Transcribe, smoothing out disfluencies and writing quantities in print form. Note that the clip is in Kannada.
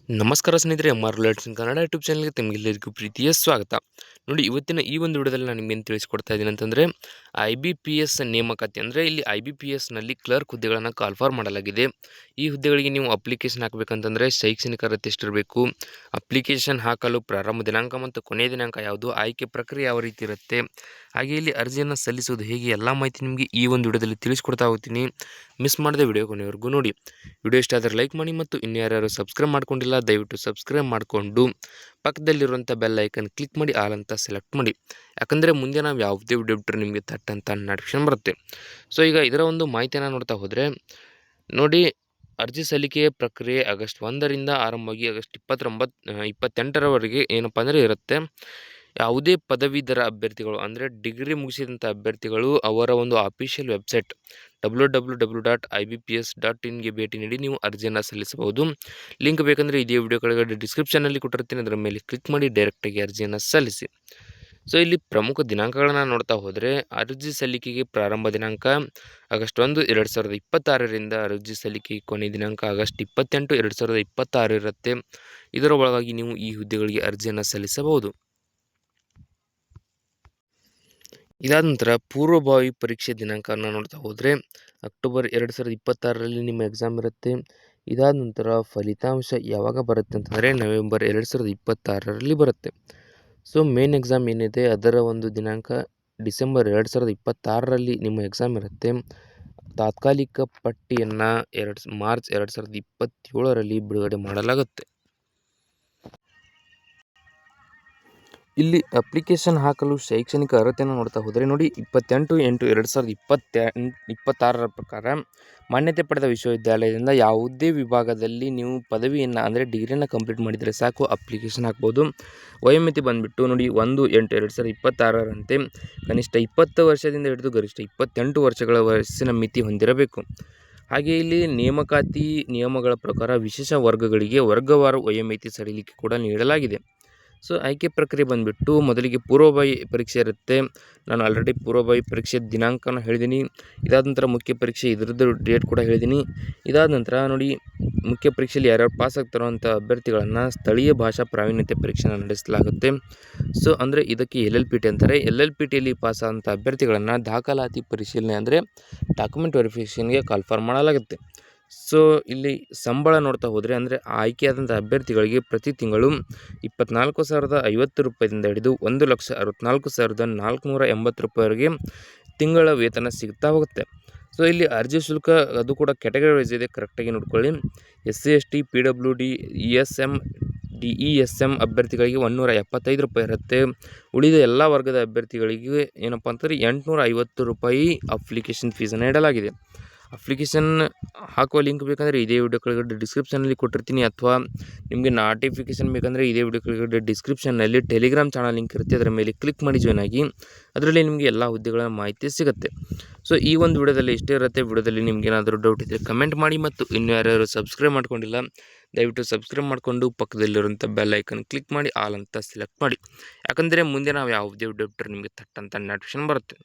ನಮಸ್ಕಾರ ಸ್ನೇಹಿತರೆ, ಎಂ.ಆರ್. ರಿಲೇಟ್ಸ್ ಇನ್ ಕನ್ನಡ ಯೂಟ್ಯೂಬ್ ಚಾನಲ್ಗೆ ತಮಗೆಲ್ಲರಿಗೂ ಪ್ರೀತಿಯ ಸ್ವಾಗತ. ನೋಡಿ, ಇವತ್ತಿನ ಈ ಒಂದು ವಿಡಿಯೋದಲ್ಲಿ ನಾನು ನಿಮಗೇನು ತಿಳಿಸ್ಕೊಡ್ತಾ ಇದ್ದೀನಿ ಅಂತಂದರೆ, IBPS ನೇಮಕಾತಿ ಅಂದರೆ ಇಲ್ಲಿ IBPSನಲ್ಲಿ ಕ್ಲರ್ಕ್ ಹುದ್ದೆಗಳನ್ನು ಕಾಲ್ಫಾರ್ ಮಾಡಲಾಗಿದೆ. ಈ ಹುದ್ದೆಗಳಿಗೆ ನೀವು ಅಪ್ಲಿಕೇಶನ್ ಹಾಕಬೇಕಂತಂದರೆ ಶೈಕ್ಷಣಿಕ ಅರ್ಹತೆ ಎಷ್ಟಿರಬೇಕು, ಅಪ್ಲಿಕೇಶನ್ ಹಾಕಲು ಪ್ರಾರಂಭ ದಿನಾಂಕ ಮತ್ತು ಕೊನೆಯ ದಿನಾಂಕ ಯಾವುದು, ಆಯ್ಕೆ ಪ್ರಕ್ರಿಯೆ ಯಾವ ರೀತಿ ಇರುತ್ತೆ, ಹಾಗೆ ಇಲ್ಲಿ ಅರ್ಜಿಯನ್ನು ಸಲ್ಲಿಸುವುದು ಹೇಗೆ, ಎಲ್ಲ ಮಾಹಿತಿ ನಿಮಗೆ ಈ ಒಂದು ವಿಡಿಯೋದಲ್ಲಿ ತಿಳಿಸ್ಕೊಡ್ತಾ ಹೋಗ್ತೀನಿ. ಮಿಸ್ ಮಾಡದೆ ವಿಡಿಯೋ ಕೊನೆವರೆಗೂ ನೋಡಿ. ವಿಡಿಯೋ ಇಷ್ಟ ಆದರೆ ಲೈಕ್ ಮಾಡಿ ಮತ್ತು ಇನ್ನು ಯಾರ್ಯಾರು ಸಬ್ಸ್ಕ್ರೈಬ್ ಮಾಡ್ಕೊಂಡಿಲ್ಲ ದಯವಿಟ್ಟು ಸಬ್ಸ್ಕ್ರೈಬ್ ಮಾಡಿಕೊಂಡು ಪಕ್ಕದಲ್ಲಿರುವಂಥ ಬೆಲ್ ಐಕನ್ ಕ್ಲಿಕ್ ಮಾಡಿ ಆಲ್ ಅಂತ ಸೆಲೆಕ್ಟ್ ಮಾಡಿ. ಯಾಕಂದರೆ ಮುಂದೆ ನಾವು ಯಾವುದೇ ವಿಡಿಯೋ ಬಿಟ್ಟರೆ ನಿಮಗೆ ತಟ್ಟಂತ ನೋಟಿಫಿಕೇಶನ್ ಬರುತ್ತೆ. ಸೊ ಈಗ ಇದರ ಒಂದು ಮಾಹಿತಿಯನ್ನು ನೋಡ್ತಾ ಹೋದರೆ ನೋಡಿ, ಅರ್ಜಿ ಸಲ್ಲಿಕೆಯ ಪ್ರಕ್ರಿಯೆ ಆಗಸ್ಟ್ 1ರಿಂದ ಆರಂಭವಾಗಿ ಆಗಸ್ಟ್ 28ರವರೆಗೆ ಏನಪ್ಪ ಅಂದರೆ ಇರುತ್ತೆ. ಯಾವುದೇ ಪದವೀಧರ ಅಭ್ಯರ್ಥಿಗಳು ಅಂದರೆ ಡಿಗ್ರಿ ಮುಗಿಸಿದಂಥ ಅಭ್ಯರ್ಥಿಗಳು ಅವರ ಒಂದು ಅಫಿಷಿಯಲ್ ವೆಬ್ಸೈಟ್ www.ibps.in ಭೇಟಿ ನೀಡಿ ನೀವು ಅರ್ಜಿಯನ್ನು ಸಲ್ಲಿಸಬಹುದು. ಲಿಂಕ್ ಬೇಕಂದರೆ ಇದೇ ವಿಡಿಯೋ ಕೆಳಗಡೆ ಡಿಸ್ಕ್ರಿಪ್ಷನಲ್ಲಿ ಕೊಟ್ಟಿರ್ತೀನಿ, ಅದರ ಮೇಲೆ ಕ್ಲಿಕ್ ಮಾಡಿ ಡೈರೆಕ್ಟಾಗಿ ಅರ್ಜಿಯನ್ನು ಸಲ್ಲಿಸಿ. ಸೊ ಇಲ್ಲಿ ಪ್ರಮುಖ ದಿನಾಂಕಗಳನ್ನು ನೋಡ್ತಾ ಹೋದರೆ ಅರ್ಜಿ ಸಲ್ಲಿಕೆಗೆ ಪ್ರಾರಂಭ ದಿನಾಂಕ ಆಗಸ್ಟ್ 1, 2026ರಿಂದ ಅರ್ಜಿ ಸಲ್ಲಿಕೆಗೆ ಕೊನೆಯ ದಿನಾಂಕ ಆಗಸ್ಟ್ 28, 2026 ಇರುತ್ತೆ. ಇದರ ಒಳಗಾಗಿ ನೀವು ಈ ಹುದ್ದೆಗಳಿಗೆ ಅರ್ಜಿಯನ್ನು ಸಲ್ಲಿಸಬಹುದು. ಇದಾದ ನಂತರ ಪೂರ್ವಭಾವಿ ಪರೀಕ್ಷೆ ದಿನಾಂಕವನ್ನು ನೋಡ್ತಾ ಹೋದರೆ ಅಕ್ಟೋಬರ್ 2026ರಲ್ಲಿ ನಿಮ್ಮ ಎಕ್ಸಾಮ್ ಇರುತ್ತೆ. ಇದಾದ ನಂತರ ಫಲಿತಾಂಶ ಯಾವಾಗ ಬರುತ್ತೆ ಅಂತಂದರೆ ನವೆಂಬರ್ 2026ರಲ್ಲಿ ಬರುತ್ತೆ. ಸೊ ಮೇನ್ ಎಕ್ಸಾಮ್ ಏನಿದೆ ಅದರ ಒಂದು ದಿನಾಂಕ ಡಿಸೆಂಬರ್ 2026ರಲ್ಲಿ ನಿಮ್ಮ ಎಕ್ಸಾಮ್ ಇರುತ್ತೆ. ತಾತ್ಕಾಲಿಕ ಪಟ್ಟಿಯನ್ನು ಮಾರ್ಚ್ 2027ರಲ್ಲಿ ಬಿಡುಗಡೆ ಮಾಡಲಾಗುತ್ತೆ. ಇಲ್ಲಿ ಅಪ್ಲಿಕೇಶನ್ ಹಾಕಲು ಶೈಕ್ಷಣಿಕ ಅರ್ಹತೆಯನ್ನು ನೋಡ್ತಾ ಹೋದರೆ ನೋಡಿ, 28/8/2026 ಪ್ರಕಾರ ಮಾನ್ಯತೆ ಪಡೆದ ವಿಶ್ವವಿದ್ಯಾಲಯದಿಂದ ಯಾವುದೇ ವಿಭಾಗದಲ್ಲಿ ನೀವು ಪದವಿಯನ್ನು ಅಂದರೆ ಡಿಗ್ರಿಯನ್ನು ಕಂಪ್ಲೀಟ್ ಮಾಡಿದರೆ ಸಾಕು ಅಪ್ಲಿಕೇಶನ್ ಹಾಕ್ಬೋದು. ವಯೋಮಿತಿ ಬಂದುಬಿಟ್ಟು ನೋಡಿ, 1/8/2026ರಂತೆ ಕನಿಷ್ಠ 20 ವರ್ಷದಿಂದ ಹಿಡಿದು ಗರಿಷ್ಠ 28 ವರ್ಷಗಳ ವಯಸ್ಸಿನ ಮಿತಿ ಹೊಂದಿರಬೇಕು. ಹಾಗೆ ಇಲ್ಲಿ ನೇಮಕಾತಿ ನಿಯಮಗಳ ಪ್ರಕಾರ ವಿಶೇಷ ವರ್ಗಗಳಿಗೆ ವರ್ಗವಾರು ವಯೋಮಿತಿ ಸಡಿಲಿಕೆ ಕೂಡ ನೀಡಲಾಗಿದೆ. ಸೊ ಆಯ್ಕೆ ಪ್ರಕ್ರಿಯೆ ಬಂದುಬಿಟ್ಟು ಮೊದಲಿಗೆ ಪೂರ್ವಭಾವಿ ಪರೀಕ್ಷೆ ಇರುತ್ತೆ. ನಾನು ಆಲ್ರೆಡಿ ಪೂರ್ವಭಾವಿ ಪರೀಕ್ಷೆ ದಿನಾಂಕನ ಹೇಳಿದ್ದೀನಿ. ಇದಾದ ನಂತರ ಮುಖ್ಯ ಪರೀಕ್ಷೆ ಇದರದ್ದು ಡೇಟ್ ಕೂಡ ಹೇಳಿದ್ದೀನಿ. ಇದಾದ ನಂತರ ನೋಡಿ, ಮುಖ್ಯ ಪರೀಕ್ಷೆಯಲ್ಲಿ ಯಾರ್ಯಾರು ಪಾಸ್ ಆಗ್ತಾರೋ ಅಂಥ ಅಭ್ಯರ್ಥಿಗಳನ್ನು ಸ್ಥಳೀಯ ಭಾಷಾ ಪ್ರಾವೀಣ್ಯತೆ ಪರೀಕ್ಷೆನ ನಡೆಸಲಾಗುತ್ತೆ. ಸೊ ಅಂದರೆ ಇದಕ್ಕೆ LLPT ಅಂತಾರೆ. LLPTಯಲ್ಲಿ ಪಾಸ್ ಆದಂಥ ಅಭ್ಯರ್ಥಿಗಳನ್ನು ದಾಖಲಾತಿ ಪರಿಶೀಲನೆ ಅಂದರೆ ಡಾಕ್ಯುಮೆಂಟ್ ವೆರಿಫಿಕೇಷನ್ಗೆ ಕಾಲ್ಫಾರ್ ಮಾಡಲಾಗುತ್ತೆ. ಸೊ ಇಲ್ಲಿ ಸಂಬಳ ನೋಡ್ತಾ ಹೋದರೆ ಅಂದರೆ ಆಯ್ಕೆಯಾದಂಥ ಅಭ್ಯರ್ಥಿಗಳಿಗೆ ಪ್ರತಿ ತಿಂಗಳು 24,050 ರೂಪಾಯಿದಿಂದ ಹಿಡಿದು 1,64,480 ರೂಪಾಯಿವರೆಗೆ ತಿಂಗಳ ವೇತನ ಸಿಗ್ತಾ ಹೋಗುತ್ತೆ. ಸೊ ಇಲ್ಲಿ ಅರ್ಜಿ ಶುಲ್ಕ ಅದು ಕೂಡ ಕ್ಯಾಟಗರಿ ವೈಸ್ ಇದೆ, ಕರೆಕ್ಟಾಗಿ ನೋಡ್ಕೊಳ್ಳಿ. SC ST PWD ESM DESM ಅಭ್ಯರ್ಥಿಗಳಿಗೆ 175 ರೂಪಾಯಿ ಇರುತ್ತೆ. ಉಳಿದ ಎಲ್ಲ ವರ್ಗದ ಅಭ್ಯರ್ಥಿಗಳಿಗೆ ಏನಪ್ಪ ಅಂತಂದರೆ 850 ರೂಪಾಯಿ ಅಪ್ಲಿಕೇಶನ್ ಫೀಸನ್ನು ನೀಡಲಾಗಿದೆ. ಅಪ್ಲಿಕೇಶನ್ ಹಾಕುವ ಲಿಂಕ್ ಬೇಕಂದರೆ ಇದೇ ವಿಡಿಯೋ ಕೆಳಗಡೆ ಡಿಸ್ಕ್ರಿಪ್ಷನಲ್ಲಿ ಕೊಟ್ಟಿರ್ತೀನಿ, ಅಥವಾ ನಿಮಗೆ ನೋಟಿಫಿಕೇಶನ್ ಬೇಕಂದರೆ ಇದೇ ವಿಡಿಯೋ ಕೆಳಗಡೆ ಡಿಸ್ಕ್ರಿಪ್ಷನ್ನಲ್ಲಿ ಟೆಲಿಗ್ರಾಮ್ ಚಾನಲ್ ಲಿಂಕ್ ಇರುತ್ತೆ, ಅದರ ಮೇಲೆ ಕ್ಲಿಕ್ ಮಾಡಿ ಜಾಯ್ನ್ ಆಗಿ. ಅದರಲ್ಲಿ ನಿಮಗೆ ಎಲ್ಲ ಹುದ್ದೆಗಳ ಮಾಹಿತಿ ಸಿಗುತ್ತೆ. ಸೊ ಈ ಒಂದು ವಿಡಿಯೋದಲ್ಲಿ ಇಷ್ಟೇ ಇರುತ್ತೆ. ವಿಡಿಯೋದಲ್ಲಿ ನಿಮ್ಗೆ ಏನಾದರೂ ಡೌಟ್ ಇದ್ದರೆ ಕಮೆಂಟ್ ಮಾಡಿ, ಮತ್ತು ಇನ್ನು ಯಾರ್ಯಾರು ಸಬ್ಸ್ಕ್ರೈಬ್ ಮಾಡ್ಕೊಂಡಿಲ್ಲ ದಯವಿಟ್ಟು ಸಬ್ಸ್ಕ್ರೈಬ್ ಮಾಡಿಕೊಂಡು ಪಕ್ಕದಲ್ಲಿರುವಂಥ ಬೆಲ್ ಐಕನ್ ಕ್ಲಿಕ್ ಮಾಡಿ ಆಲ್ ಅಂತ ಸೆಲೆಕ್ಟ್ ಮಾಡಿ. ಯಾಕಂದರೆ ಮುಂದೆ ನಾವು ಯಾವುದೇ ವಿಡಿಯೋ ಬಿಟ್ಟರೆ ನಿಮಗೆ ತಟ್ಟಂತ ನೋಟಿಫಿಕೇಶನ್ ಬರುತ್ತೆ.